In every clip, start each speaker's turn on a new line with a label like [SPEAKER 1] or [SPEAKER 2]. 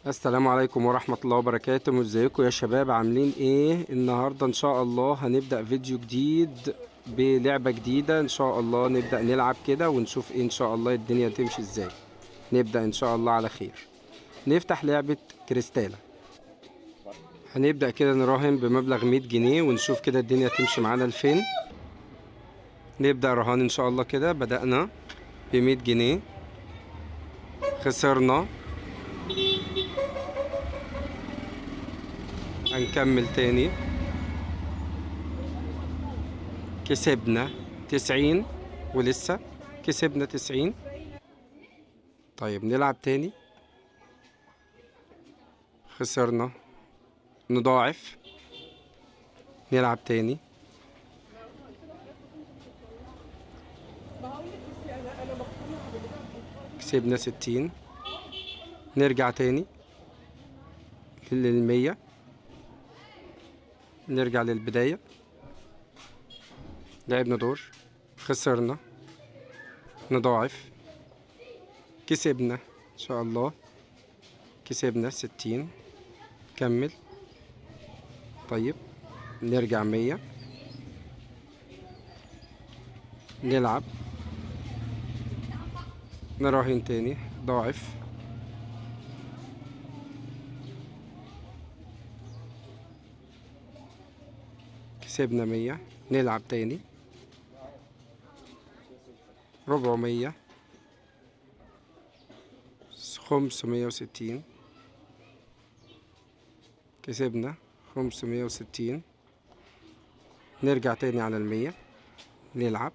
[SPEAKER 1] السلام عليكم ورحمة الله وبركاته. ازيكم يا شباب؟ عاملين ايه؟ النهاردة ان شاء الله هنبدأ فيديو جديد بلعبة جديدة. ان شاء الله نبدأ نلعب كده ونشوف ايه ان شاء الله الدنيا تمشي ازاي. نبدأ ان شاء الله على خير. نفتح لعبة كريستالا. هنبدأ كده نراهن بمبلغ 100 جنيه ونشوف كده الدنيا تمشي معانا لفين. نبدأ رهان ان شاء الله كده. بدأنا ب100 جنيه، خسرنا، هنكمل تاني، كسبنا 90 ولسه كسبنا 90. طيب نلعب تاني، خسرنا، نضاعف، نلعب تاني، كسبنا 60، نرجع تاني لل100، نرجع للبداية، لعبنا دور، خسرنا، نضاعف، كسبنا ان شاء الله، كسبنا 60، كمل. طيب نرجع 100، نلعب، نراهن تاني، ضاعف، كسبنا 100، نلعب تاني، 400، 560، كسبنا 560، نرجع تاني على 100، نلعب،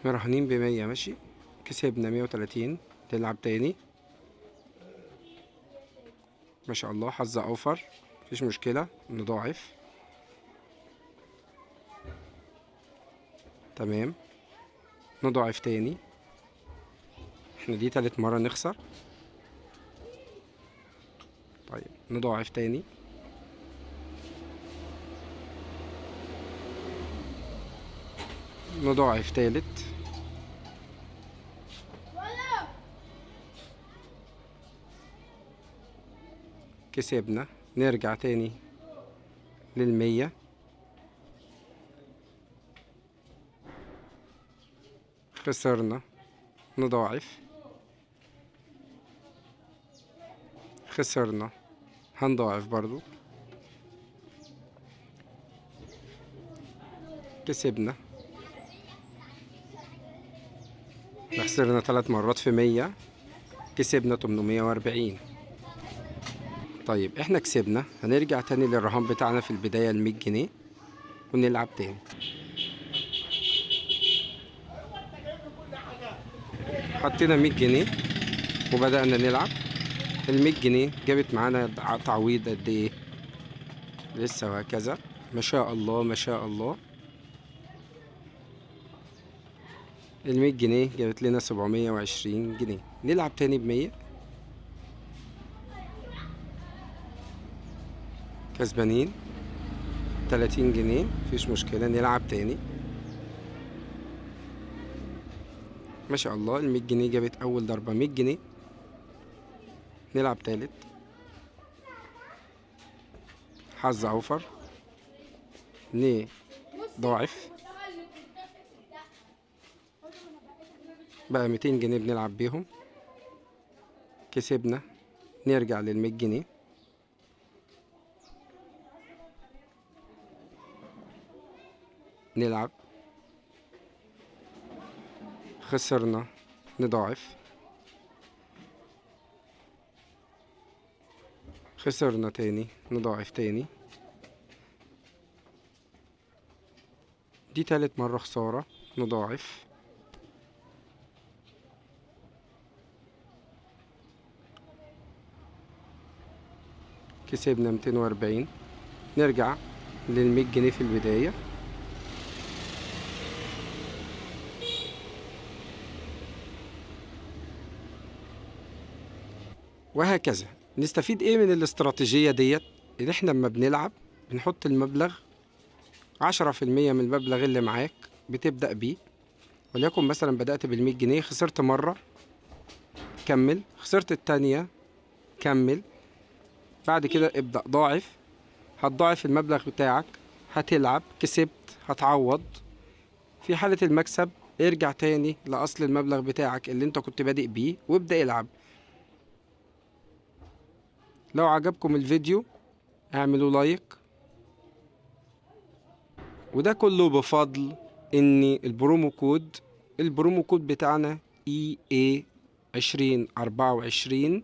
[SPEAKER 1] مراهنين ب100 ماشي، كسبنا 130، نلعب تاني، ما شاء الله حظ اوفر، مفيش مشكلة، نضاعف، تمام، نضاعف تاني، احنا دي تالت مرة نخسر. طيب نضاعف تاني، نضاعف تالت، كسبنا، نرجع تاني لل100، خسرنا، نضاعف، خسرنا، هنضاعف برضو، كسبنا، خسرنا 3 مرات في 100، كسبنا 840. طيب احنا كسبنا، هنرجع تاني للرهان بتاعنا في البداية 100 جنيه ونلعب تاني. حطينا 100 جنيه وبدأنا نلعب. ال100 جنيه جابت معانا تعويض قد ايه؟ لسه وهكذا، ما شاء الله ما شاء الله. ال100 جنيه جابت لنا 720 جنيه. نلعب تاني ب100، كسبانين 30 جنيه، مفيش مشكلة، نلعب تاني، ما شاء الله. ال100 جنيه جابت أول ضربة 100 جنيه، نلعب تالت، حظ أوفر، نضاعف، بقى 200 جنيه بنلعب بيهم، كسبنا، نرجع لل100 جنيه، نلعب، خسرنا، نضاعف، خسرنا تاني، نضاعف تاني، دي تالت مرة خسارة، نضاعف، كسبنا 240، نرجع لل100 جنيه في البداية، وهكذا. نستفيد ايه من الاستراتيجية ديت؟ ان احنا لما بنلعب بنحط المبلغ 10% من المبلغ اللي معاك بتبدأ بيه. وليكن مثلا بدأت بال100 جنيه، خسرت مرة كمل، خسرت التانية كمل. بعد كده ابدأ ضاعف، هتضاعف المبلغ بتاعك، هتلعب كسبت هتعوض. في حالة المكسب ارجع تاني لأصل المبلغ بتاعك اللي انت كنت بادئ بيه وابدأ العب. لو عجبكم الفيديو اعملوا لايك، وده كله بفضل ان البرومو كود بتاعنا EA 2024